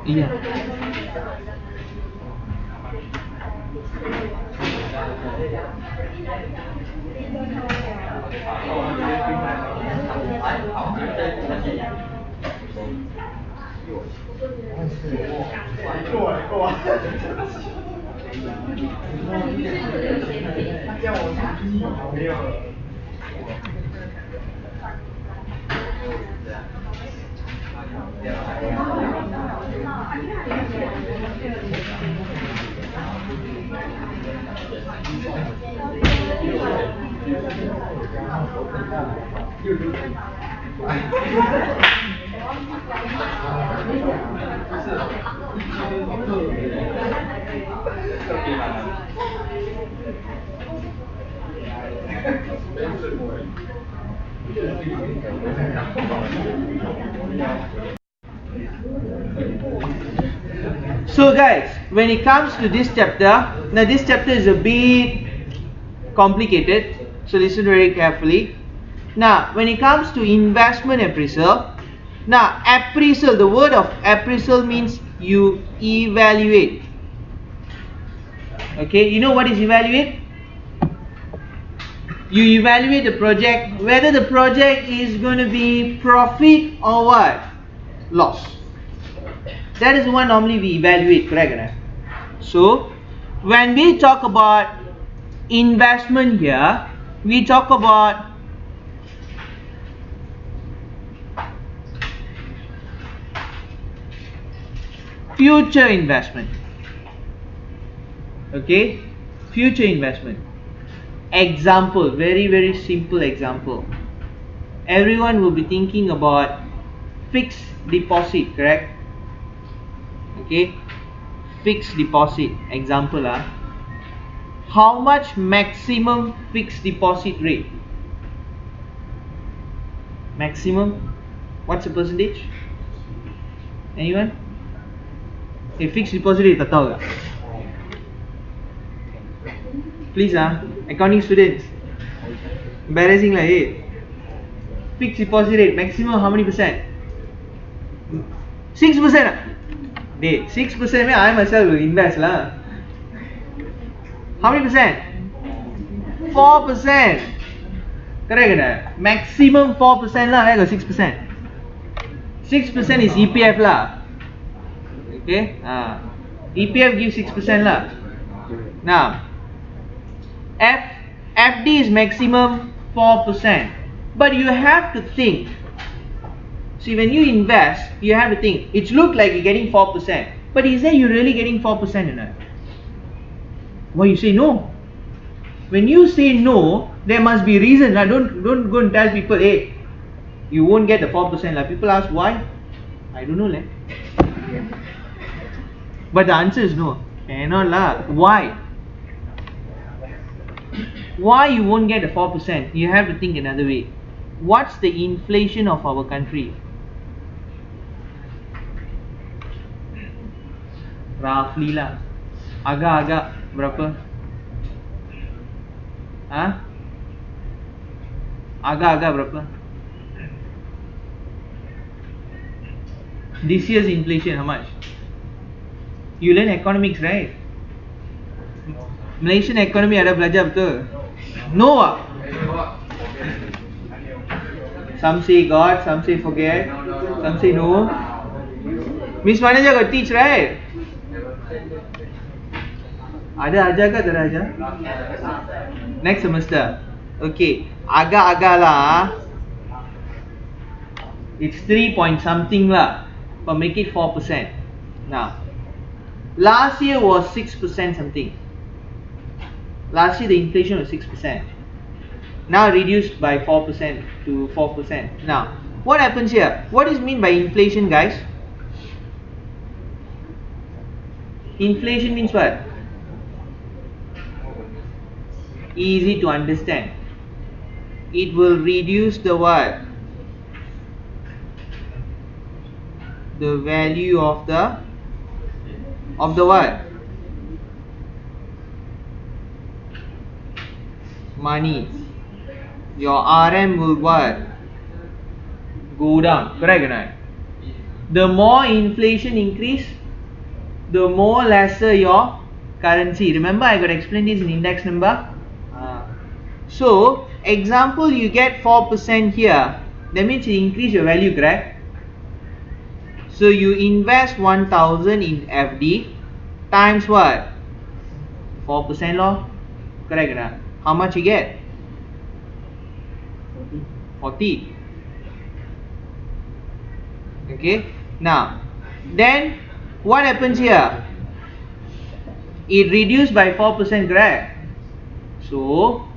Iya. So guys, when it comes to this chapter, now this chapter is a bit complicated, so listen very carefully. Now when it comes to investment appraisal, now appraisal, the word of appraisal means you evaluate. Okay, you know what is evaluate? You evaluate the project, whether the project is going to be profit or what? Loss. That is what normally we evaluate, correct? So when we talk about investment here, we talk about future investment. Okay, future investment. Example, very simple example. Everyone will be thinking about fixed deposit, correct? Okay, fixed deposit example. How much maximum fixed deposit rate? Maximum, what's the percentage? Anyone? Fixed deposit rate tak tahu tak? Please accounting students, embarrassing lah. Fixed deposit rate maximum how many percent? 6%. 6% I myself will invest lah. How many percent? 4%. Correct tak? Maximum 4% lah. Where got 6%? 6% is EPF lah. Okay, EPF gives 6% lah. Now FD is maximum 4%, but you have to think. See, when you invest, you have to think. It looks like you're getting 4%, but is that you really getting 4% or not? Why you say no? When you say no, there must be reason. Don't go and tell people, hey, you won't get the 4%. People ask why? I don't know. But the answer is no. Cannot lah. Why? Why you won't get the 4%? You have to think another way. What's the inflation of our country? Roughly lah. Agak-agak berapa? Agak-agak berapa? This year's inflation how much? You learn economics, right? Malaysian economy ada belajar betul? No ah? Some say God, some say forget, some say no. Miss Manager got teach, right? Ada ajar ke tak ada ajar? Next semester. Okay, agak-agak lah. It's 3 point something lah, but make it 4%. Now, last year was 6% something. Last year the inflation was 6%. Now reduced by 4% to 4%. Now, what happens here? What is mean by inflation, guys? Inflation means what? Easy to understand. It will reduce the what? The value of the what? Money. Your RM will what? Go down. Correct or not? The more inflation increase, the more lesser your currency. Remember, I got explained this in index number. So, example, you get 4% here. That means you increase your value, correct? So you invest 1000 in FD times what? 4% law. Correct or not? How much you get? 40. Okay. Now, then what happens here? It reduced by 4%, correct? So,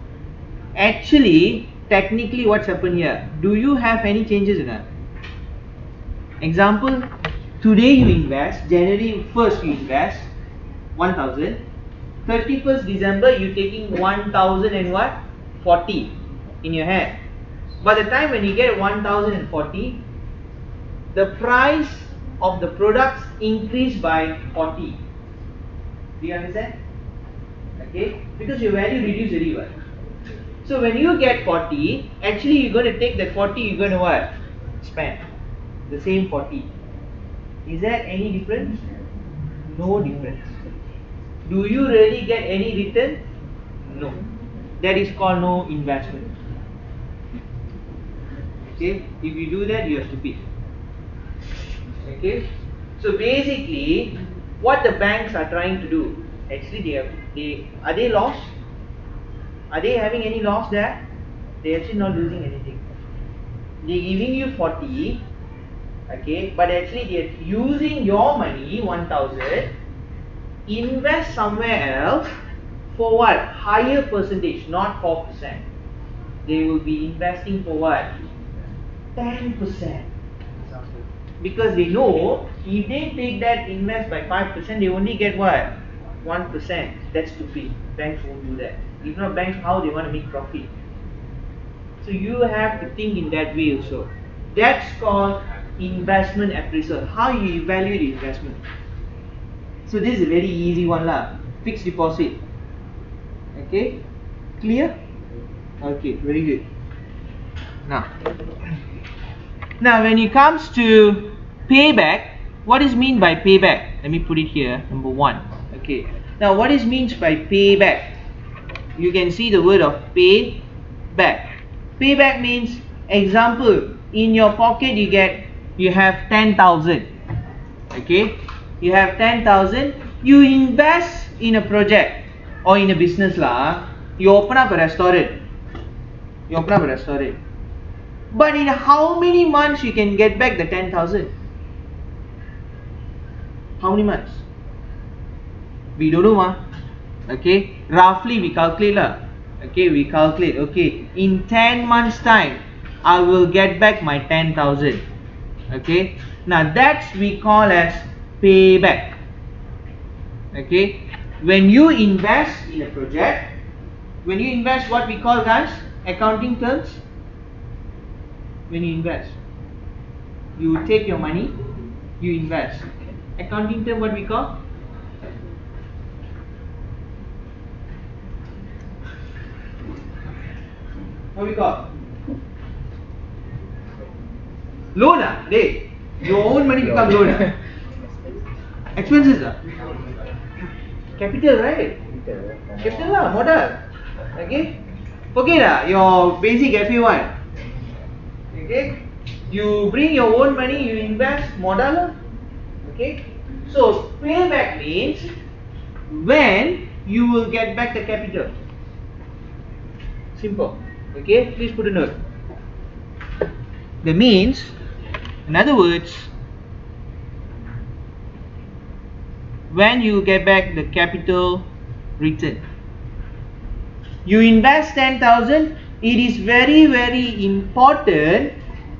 actually, technically what's happened here? Do you have any changes in that? Example, today you invest, January 1st you invest 1000, 31st December you taking 1000 and what? 40 in your hand. By the time when you get 1040, the price of the products increased by 40. Do you understand? Okay, because your value reduced very well. So when you get 40, actually you're going to take that 40, you're going to what? Spend the same 40. Is there any difference? No difference. Do you really get any return? No. That is called no investment. Okay, if you do that, you are stupid. Okay, so basically what the banks are trying to do, actually are they lost? Are they having any loss there? They're actually not losing anything. They're giving you 40, okay, but actually they're using your money, 1000, invest somewhere else for what? Higher percentage, not 4%. They will be investing for what? 10%. Because they know if they take that invest by 5%, they only get what? 1%. That's stupid. Banks won't do that. If not banks, how they want to make profit? So you have to think in that way also. That's called investment appraisal. How you evaluate the investment. So this is a very easy one lah. Fixed deposit. Okay? Clear? Okay, very good. Now when it comes to payback, what is mean by payback? Let me put it here, number 1. Okay. Now what is means by payback? You can see the word of pay back. Payback means, example, in your pocket you have 10,000. Okay, you have 10,000. You invest in a project or in a business lah. You open up a restaurant. But in how many months you can get back the 10,000? How many months? We don't know ma. Okay, roughly we calculate lah. Okay, we calculate. Okay, in 10 months time, I will get back my 10,000. Okay, now that's we call as payback. Okay, when you invest in a project, when you invest, what we call, guys, accounting terms. When you invest, you take your money, you invest. Accounting term, what we call? What we call? Loan ah? Hey, your own money become loan ah? Expenses ah? Capital, right? Capital lah, modal. Okay? Forget ah, your basic FA1. Okay? You bring your own money, you invest, modal lah. Okay? So, payback means when you will get back the capital. Simple. Okay, please put a note. That means, in other words, when you get back the capital return. You invest 10,000, it is very, very important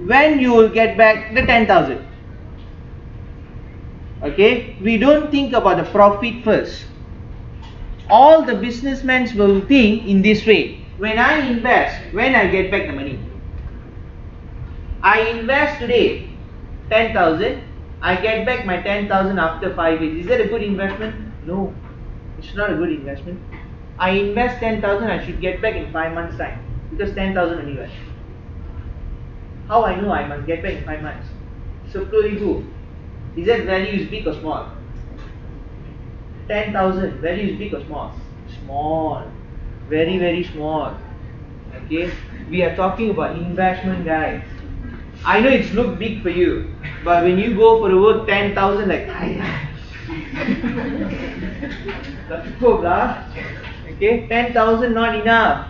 when you will get back the 10,000. Okay, we don't think about the profit first. all the businessmen will think in this way. When I invest, when I get back the money? I invest today 10,000, I get back my 10,000 after 5 years. Is that a good investment? No, it's not a good investment. I invest 10,000, I should get back in 5 months time, because 10,000 only left. How I know I must get back in 5 months? So purely who? Is that value is big or small? 10,000, value is big or small? Small. Very, very small. Okay? We are talking about investment, guys. I know it's look big for you, but when you go for the work 10,000, like, let's go, blah. Okay? 10,000 not enough.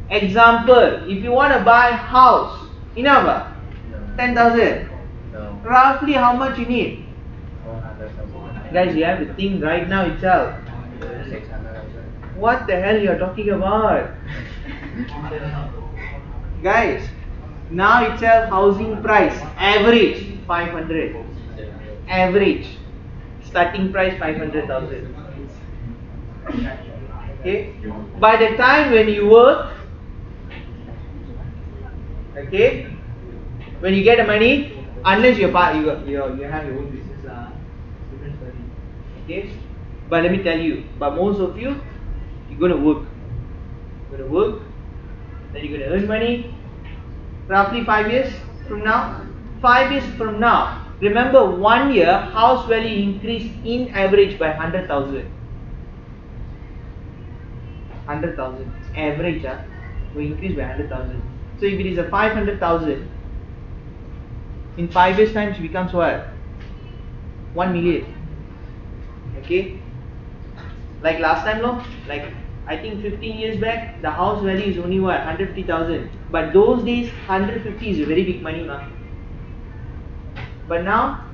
Example, if you want to buy house, enough? 10,000. No. Roughly how much you need? 400,000. Guys, you have to think right now itself. 600,000. What the hell you are talking about? Guys, now itself housing price average 500. Average starting price 500,000. Okay. By the time when you work, okay, when you get the money, unless you have your own business, different story. Okay. But let me tell you, but most of you, you're gonna work. You're gonna work, then you're gonna earn money. Roughly 5 years from now. 5 years from now. Remember, 1 year house value increased in average by 100,000. 100,000 average will increase by 100,000. So if it is a 500,000, in 5 years time it becomes what? 1 million. Okay. Like last time, no? Like I think 15 years back, the house value is only what? 150,000. But those days, 150 is a very big money, ma. But now,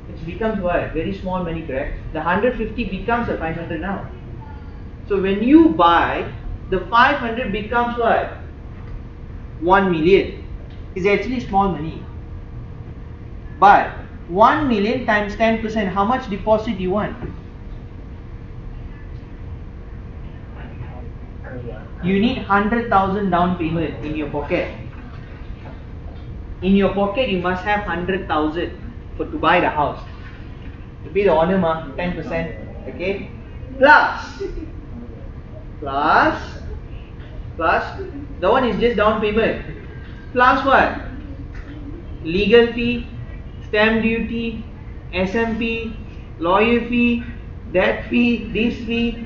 it becomes what? Very small money, correct? The 150 becomes a 500 now. So when you buy, the 500 becomes what? 1 million. It's actually small money. But 1 million times 10%, how much deposit you want? You need 100,000 down payment in your pocket. In your pocket, you must have 100,000 to buy the house. To be the owner, 10%. Okay? Plus, the one is just down payment. Plus what? Legal fee, stamp duty, SMP, lawyer fee, that fee, this fee,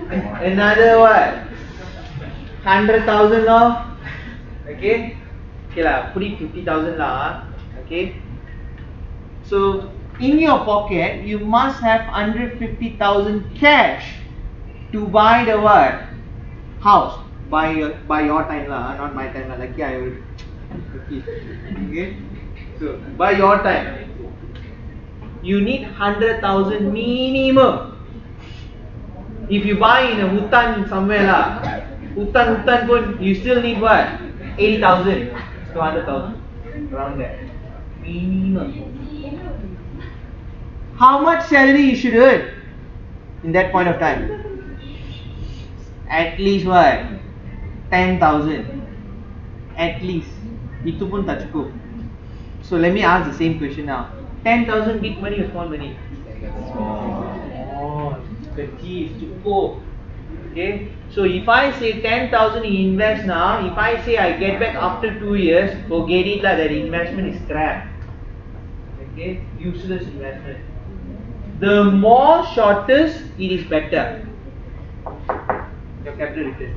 another what? 100,000 off. Okay? Okay lah, put it 50,000 lah. Okay? So, in your pocket, you must have 150,000 cash to buy the what? House. By your time lah, not my time lah. Lucky I will. Okay? So, by your time, you need 100,000 minimum. If you buy in a hutan somewhere lah, hutan pun, you still need what? 80,000 to 100,000. Around that. Minimum. How much salary you should earn in that point of time? At least what? 10,000. At least. Itu pun tak cukup. So let me ask the same question now. 10,000 big money or small money? Small. Kecil, cukup. Okay. So if I say 10,000 you invest now, if I say I get back after 2 years, forget it lah, that investment is crap. Okay. Useless investment. The more shortest, it is better. Your capital return.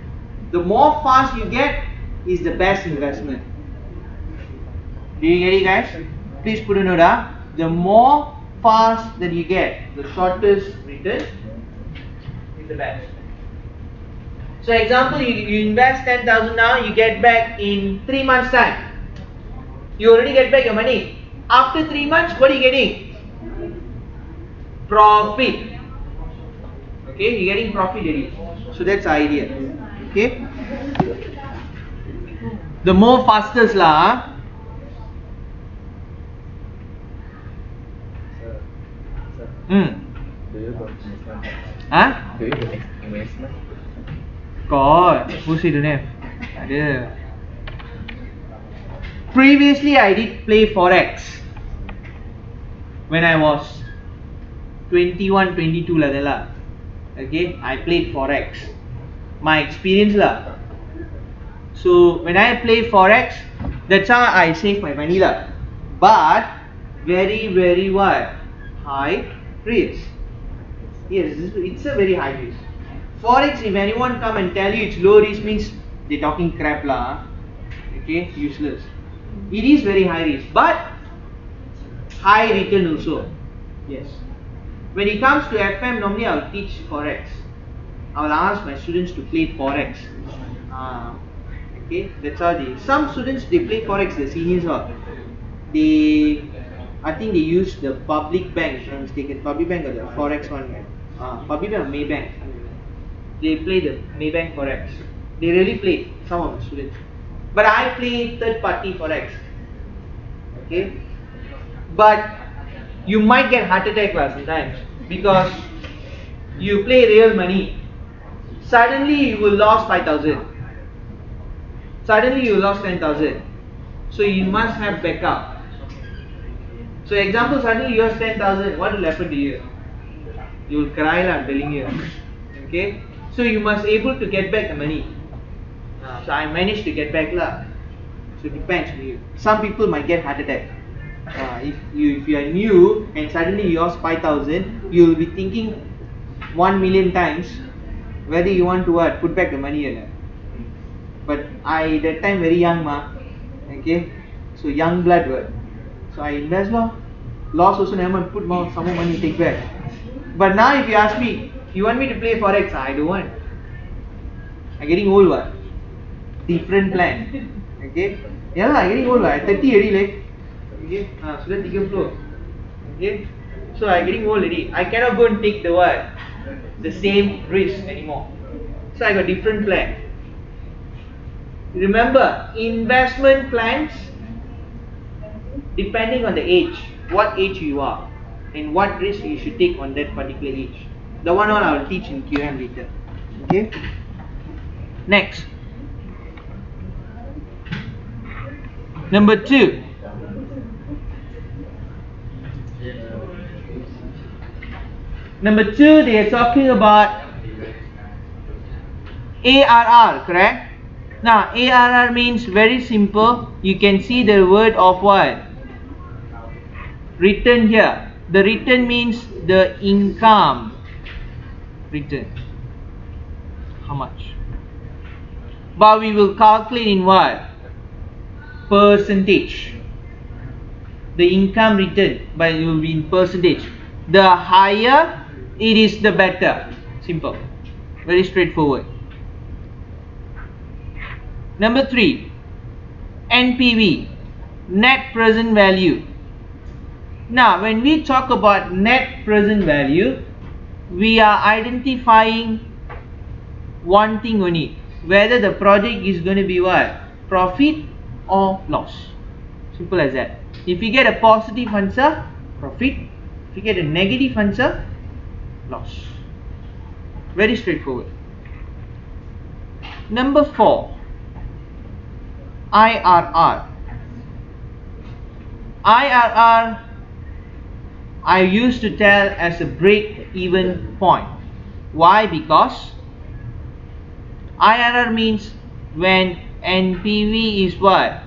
The more fast you get, is the best investment. Do you get it, guys? Please put a note. The more fast that you get, the shortest return is the best. So example, you invest 10,000 now, you get back in 3 months time. You already get back your money. After 3 months, what are you getting? Profit. Okay, you're getting profit already. So that's the idea. Okay. The more fastest lah. Sir, do you got Huh? Do you do investment? God, who say don't have? Ada. Previously, I did play forex when I was 21, 22 like that lah. Okay, I played forex. My experience lah. So when I play forex, that's how I save my money lah. But very what? High risk. Yes, it's a very high risk. Forex, if anyone come and tell you it's low risk, means they talking crap lah. Okay, useless. It is very high risk, but high return also. Yes. When it comes to FM, normally I will teach forex. I will ask my students to play forex. Okay, that's how they. Some students they play forex. The seniors are. I think they use the public bank. If I'm mistaken, public bank or the forex one. Public bank or Maybank. They play the Maybank forex. They really play, some of the students. But I play third party forex. Okay, but you might get heart attack sometimes because you play real money. Suddenly you will lose 5,000. Suddenly you lost 10,000. So you must have backup. So example, suddenly you lost 10,000. What will happen to you? You will cry lah, I'm telling you. Okay. So you must able to get back the money. So I managed to get back lah. So it depends on you. Some people might get heart attack. If you are new and suddenly you lost 5,000, you will be thinking 1 million times whether you want to what, put back the money or not. But I that time very young ma. Okay. So young blood word. So I invest lah. Loss also never mind, put more some more money take back. But now if you ask me, you want me to play forex? I don't want. I'm getting old what? Different plan. Okay? Yeah lah, getting old what? 30 already like. Okay? So that take flow. Okay? So I'm getting old already. I cannot go and take the what? The same risk anymore. So I got different plan. Remember, investment plans depending on the age, what age you are, and what risk you should take on that particular age. The one I will teach in QM later. Okay. Next, number 2. Number 2, they are talking about ARR, correct? Now, ARR means very simple. You can see the word of what? Return here. The return means the income return. How much? But we will calculate in what? Percentage. The income return, but it will be in percentage. The higher it is, the better. Simple. Very straightforward. Number 3, NPV, net present value. Now, when we talk about net present value, we are identifying one thing only, whether the project is going to be what? Profit or loss. Simple as that. If you get a positive answer, profit. If you get a negative answer, loss. Very straightforward. Number 4, IRR. IRR I used to tell as a break-even point. Why? Because IRR means when NPV is what?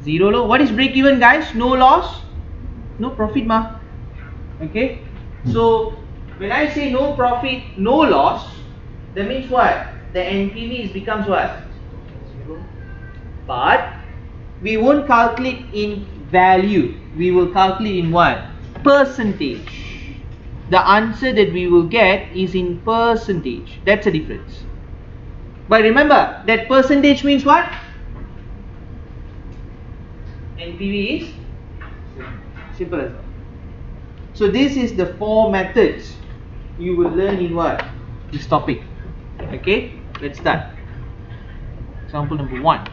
0 low. What is break-even, guys? No loss, no profit ma. Okay. So when I say no profit, no loss, that means what? The NPV becomes what? 0. But we won't calculate in value. We will calculate in what? Percentage. The answer that we will get is in percentage. That's the difference. But remember, that percentage means what? NPV is simple as that. So this is the 4 methods you will learn in what? This topic. Okay, let's start. Example number 1.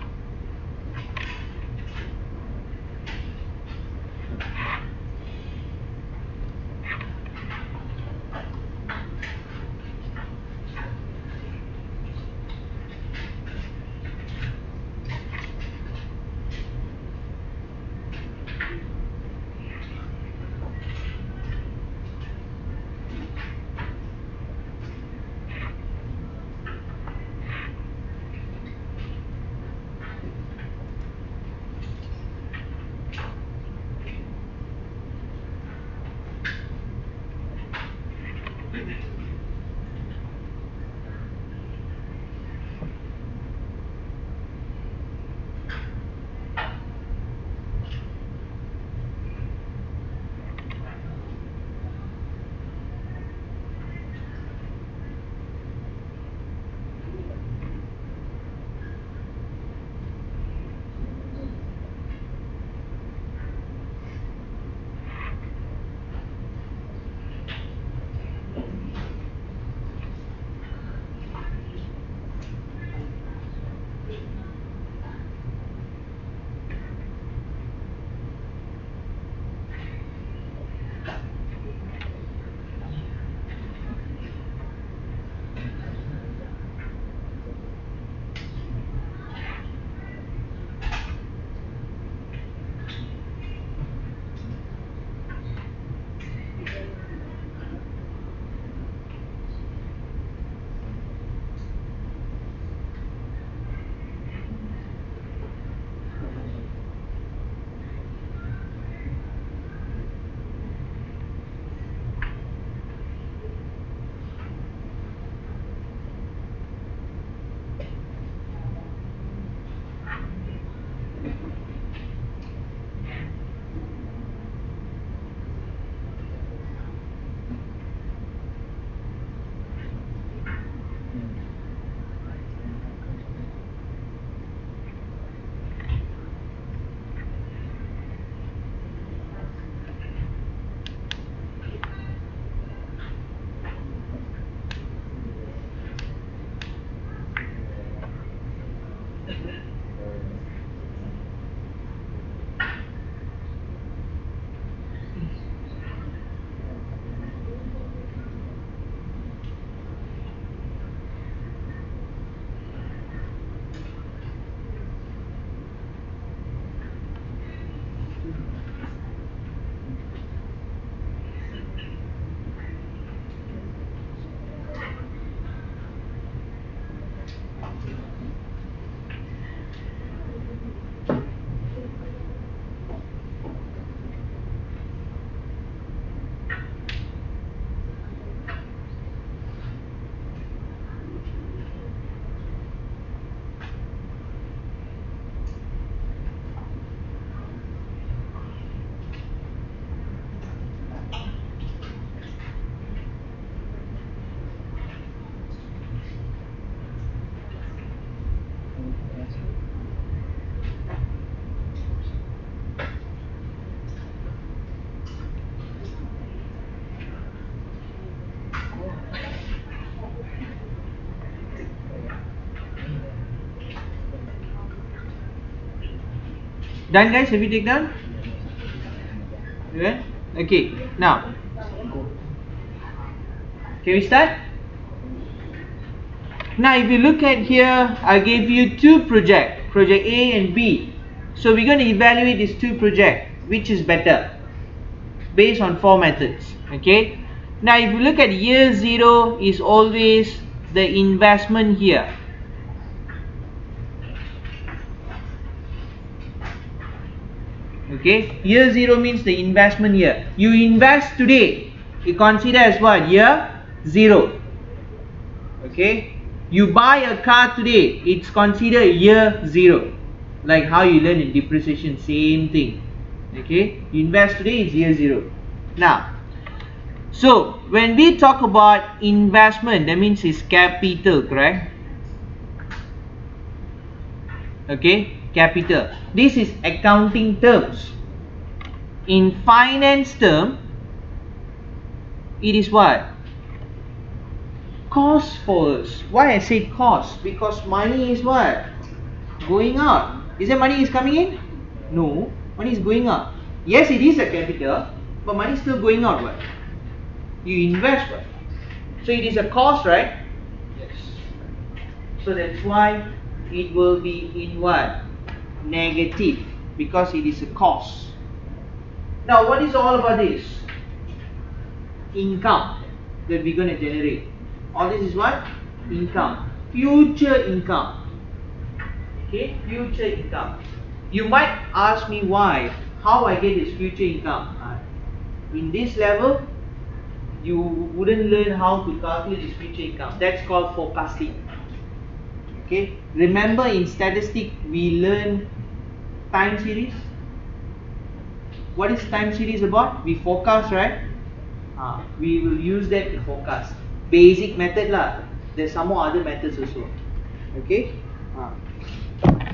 Done, guys? Have you taken down? Yeah? Okay, now can we start? Now if you look at here, I gave you two project A and B. So we're going to evaluate these two projects, which is better, based on four methods. Okay, now if you look at year 0 is always the investment here. Okay, year 0 means the investment year. You invest today, you consider as what? Year 0. Okay, you buy a car today, it's considered year 0. Like how you learn in depreciation, same thing. Okay, you invest today, it's year 0. Now, so when we talk about investment, that means it's capital, correct? Okay, capital. This is accounting terms. In finance term, it is what? Cost for us. Why I say cost? Because money is what? Going out. Is there money is coming in? No, money is going out. Yes, it is a capital, but money is still going out. What? You invest what? So it is a cost, right? Yes. So that's why it will be in what? Negative, because it is a cost. Now what is all about this? Income that we're going to generate. All this is what? Income. Future income. Okay, future income. You might ask me why, how I get this future income. In this level, you wouldn't learn how to calculate this future income. That's called forecasting. Okay, remember in statistics we learn time series. What is time series about? We forecast, right? We will use that to forecast. Basic method lah. There's some more other methods also. Okay.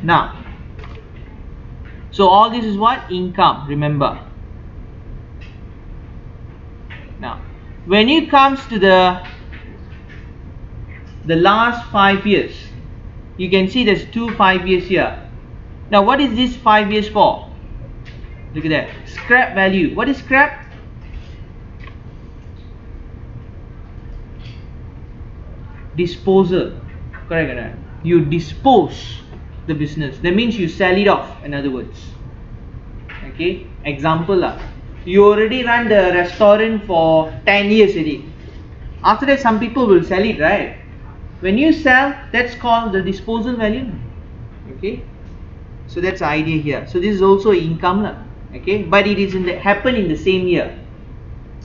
Now, so all this is what? Income. Remember. Now, when it comes to the last 5 years, you can see there's 2 5 years here. Now, what is this 5 years for? Look at that. Scrap value. What is scrap? Disposal. Correct, correct. You dispose the business. That means you sell it off, in other words. Okay. Example lah. You already run the restaurant for 10 years already. After that, some people will sell it, right? When you sell, that's called the disposal value. Okay. So that's the idea here. So this is also income lah. Okay. But it is happen in the same year.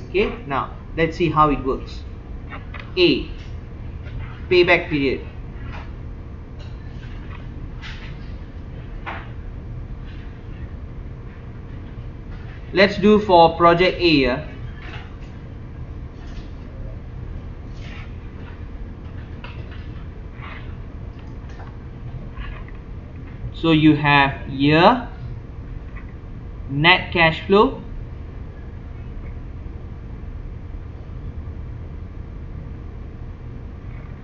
Okay. Now let's see how it works. A. Payback period. Let's do for project A here. So you have year, net cash flow,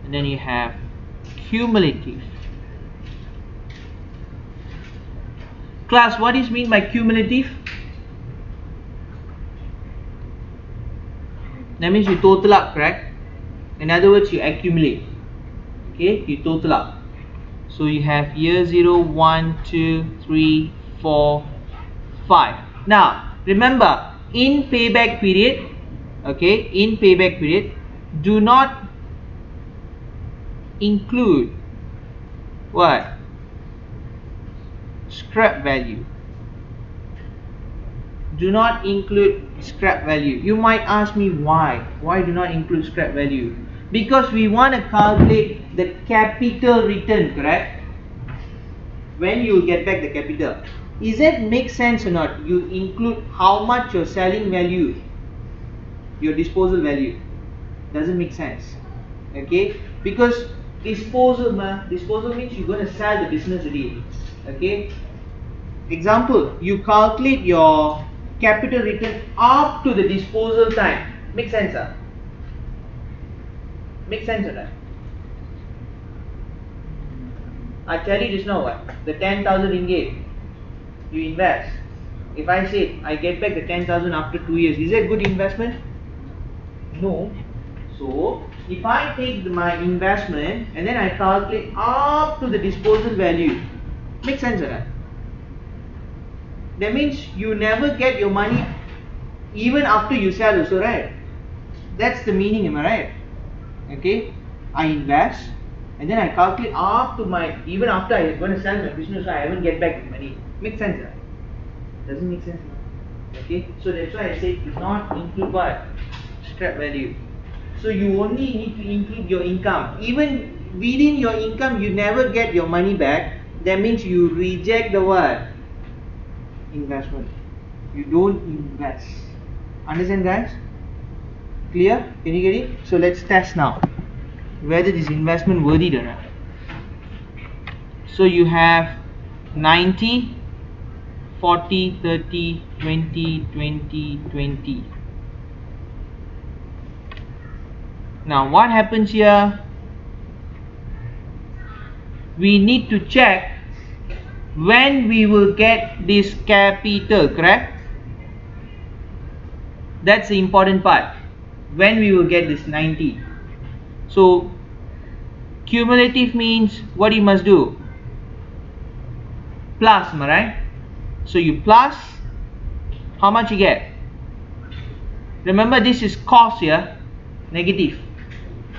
and then you have cumulative. Class, what is mean by cumulative? That means you total up, correct? In other words, you accumulate. Okay, you total up. So you have year 0, 1, 2, 3, 4, 5. Now, remember, in payback period, okay, in payback period, do not include what? Scrap value. Do not include scrap value. You might ask me why. Why do not include scrap value? Because we want to calculate the capital return, correct? When you get back the capital. Is that make sense or not? You include how much your selling value, your disposal value. Doesn't make sense. Okay? Because disposal means you're going to sell the business already. Okay? Example, you calculate your capital return up to the disposal time. Make sense, huh? Make sense or not? I tell you just now what? The 10,000 ringgit you invest. If I say I get back the 10,000 after 2 years, is that good investment? No. So if I take my investment and then I calculate up to the disposal value, make sense or not? That means you never get your money even after you sell also, right? That's the meaning, am I right? Okay, I invest and then I calculate up to my, even after I'm going to sell my business, I haven't get back the money. Makes sense, right? Doesn't make sense. Okay, so that's why I said do not include what? Scrap value. So you only need to include your income. Even within your income, you never get your money back. That means you reject the what? Investment. You don't invest. Understand, guys? Clear? Can you get it? So let's test now whether this investment worthy or not. So you have 90, 40, 30, 20, 20, 20. Now what happens here? We need to check when we will get this capital, correct? That's the important part. When we will get this 90. So cumulative means what you must do? Plus, am I right? So you plus, how much you get? Remember this is cost here, negative.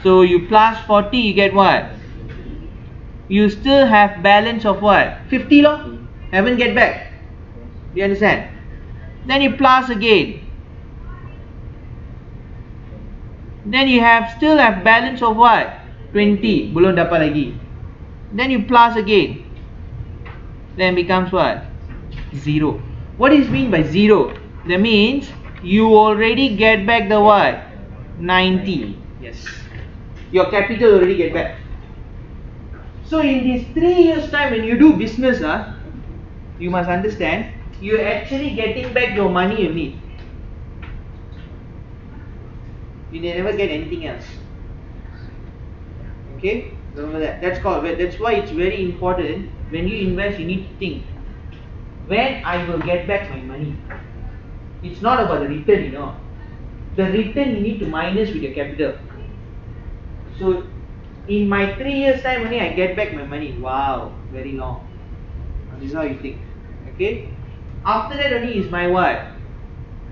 So you plus 40, you get what? You still have balance of what? 50 lor? Haven't get back. Do you understand? Then you plus again. Then you still have balance of what? 20. Belum dapat lagi. Then you plus again. Then becomes what? 0. What is mean by 0? That means you already get back the what? 90. Yes. Your capital already get back. So in this 3 years time when you do business, you must understand, you're actually getting back your money you need. You never get anything else. Okay? Remember that. That's why it's very important when you invest you need to think, when I will get back my money. It's not about the return, The return you need to minus with your capital. So in my 3 years time only I get back my money. Wow, very long. This is how you think. Okay? After that only is my what?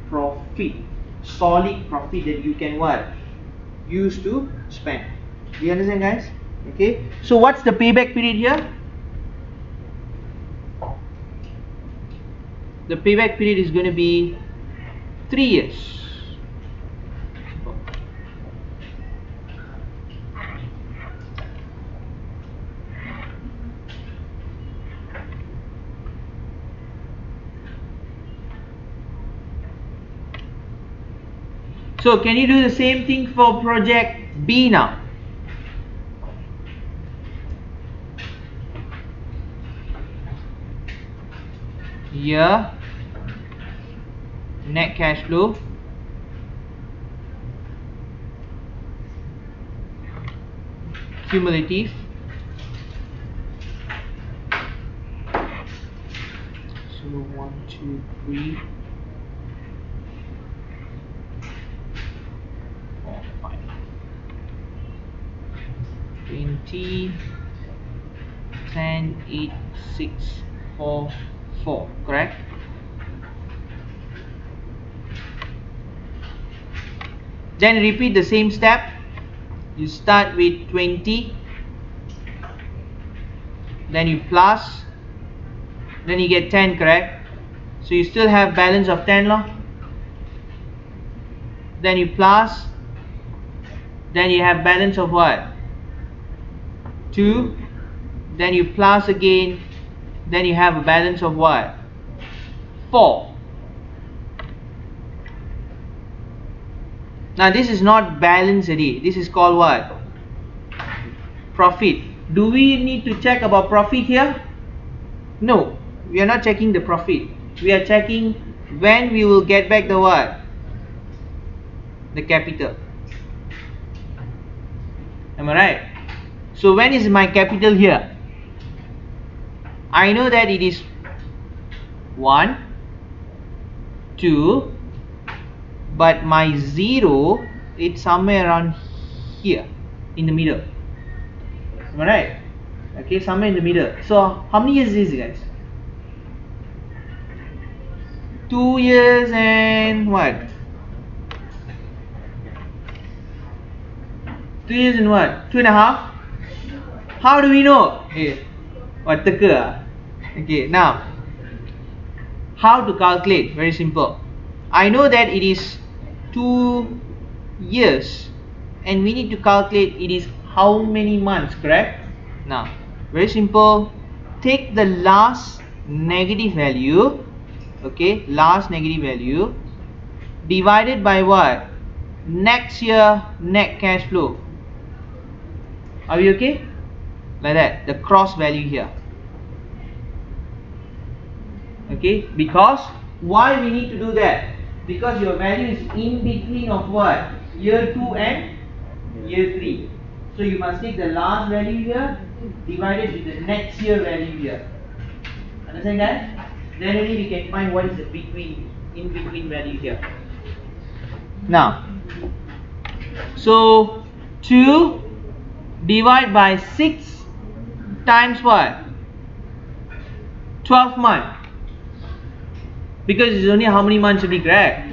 Profit. Solid profit that you can what? Use to spend. Do you understand, guys? Okay? So what's the payback period here? The payback period is going to be 3 years. So can you do the same thing for project B now? Here, net cash flow, cumulative, so 1, 2, 3, 4, 5, 20, 10, 8, 6, 4, 4, correct? Then repeat the same step. You start with 20, then you plus, then you get 10, correct? So you still have balance of 10 law. Then you plus, then you have balance of what? 2, then you plus again, then you have a balance of what? 4. Now this is not balance already. This is called what? Profit. Do we need to check about profit here? No. We are not checking the profit. We are checking when we will get back the what? The capital. Am I right? So when is my capital here? I know that it is 1, 2, but my 0, it's somewhere around here in the middle. Am I right? Okay, somewhere in the middle. So how many years is this, guys? 2 years and what? 2 years and what? 2.5? How do we know? What teka? Okay, now how to calculate? Very simple. I know that it is 2 years and we need to calculate it is how many months, correct? Now, very simple. Take the last negative value, okay, last negative value divided by what? Next year net cash flow. Are we okay? Like that, the cross value here. Okay, because why we need to do that? Because your value is in between of what? Year 2 and year 3. So you must take the last value here divided with the next year value here. Understand that? Then only we can find what is the in between value here. Now, so 2 divide by 6 times what? 12 months. Because it's only how many months to be correct.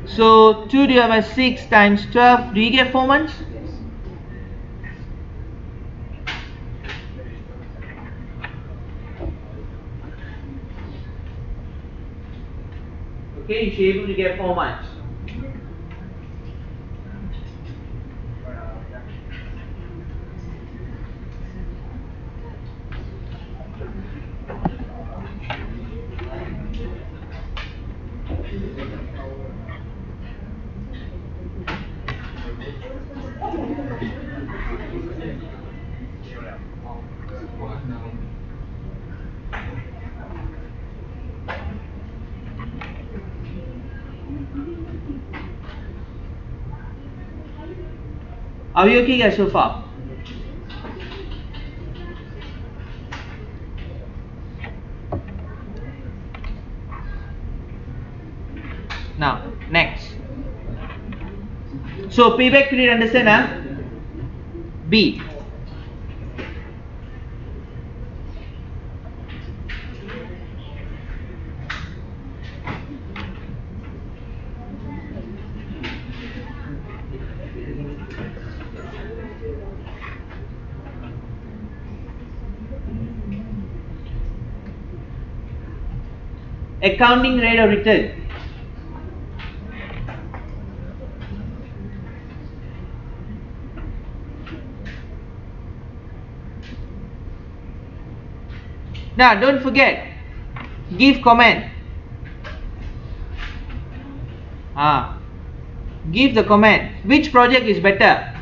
So 2 divided by 6 times 12. Do you get 4 months? Okay, you should be able to get 4 months. Are we okay guys so far? Now, next. So payback period, understand? B. Accounting rate of return. Now don't forget, give comment. Give the comment. Which project is better?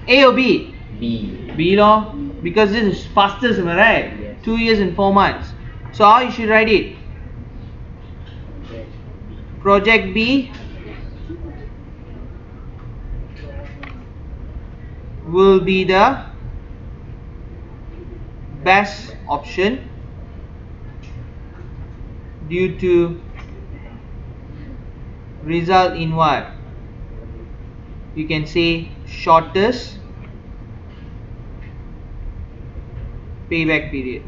A or B? B. B law, because this is fastest, am I right? Yes. 2 years and 4 months. So how you should write it? Project B will be the best option due to result in what? You can say shortest payback period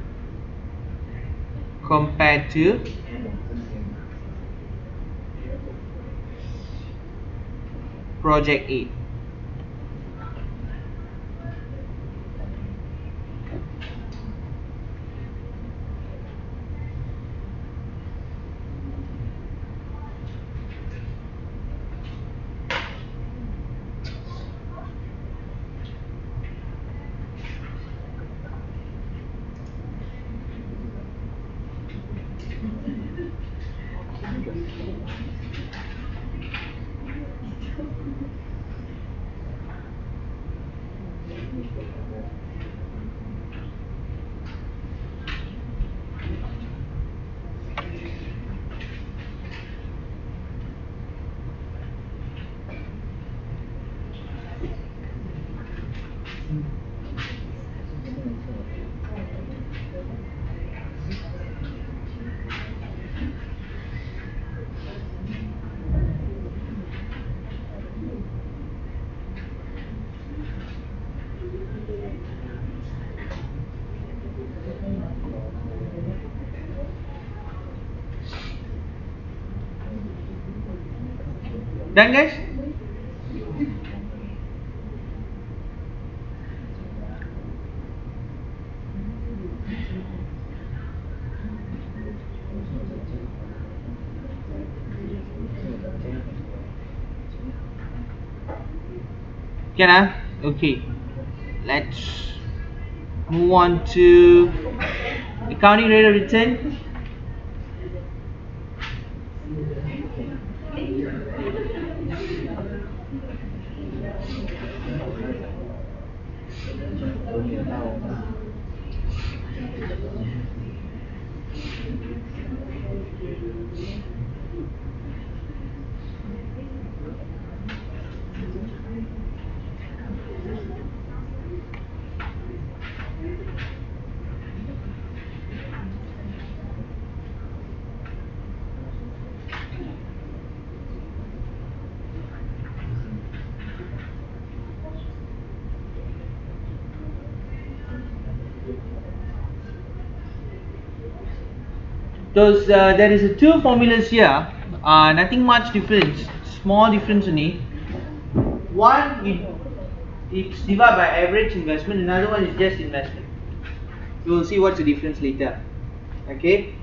compared to project A. Done guys? Can I? Okay. Let's move on to accounting rate of return. There is two formulas here. Nothing much difference. Small difference only. One, it's divided by average investment. Another one is just investment. You will see what's the difference later. Okay.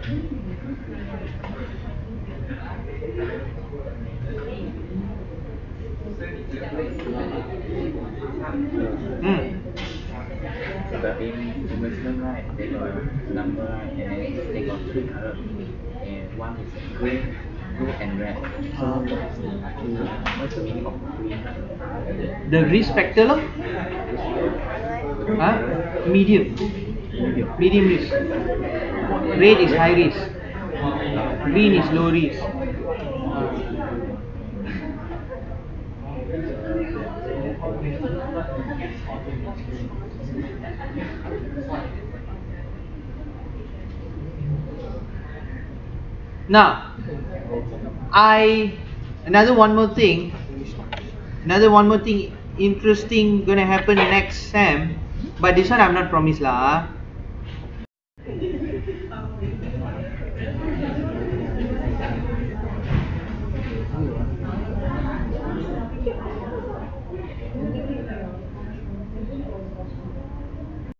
So the investment right, they got a number right, and then they got three color, and one is green, blue and red. So what's the meaning of green? The risk factor lor. Medium. Medium risk. Red is high risk. Green is low risk. Now, another one more thing interesting gonna happen next sem, but this one I'm not promised lah.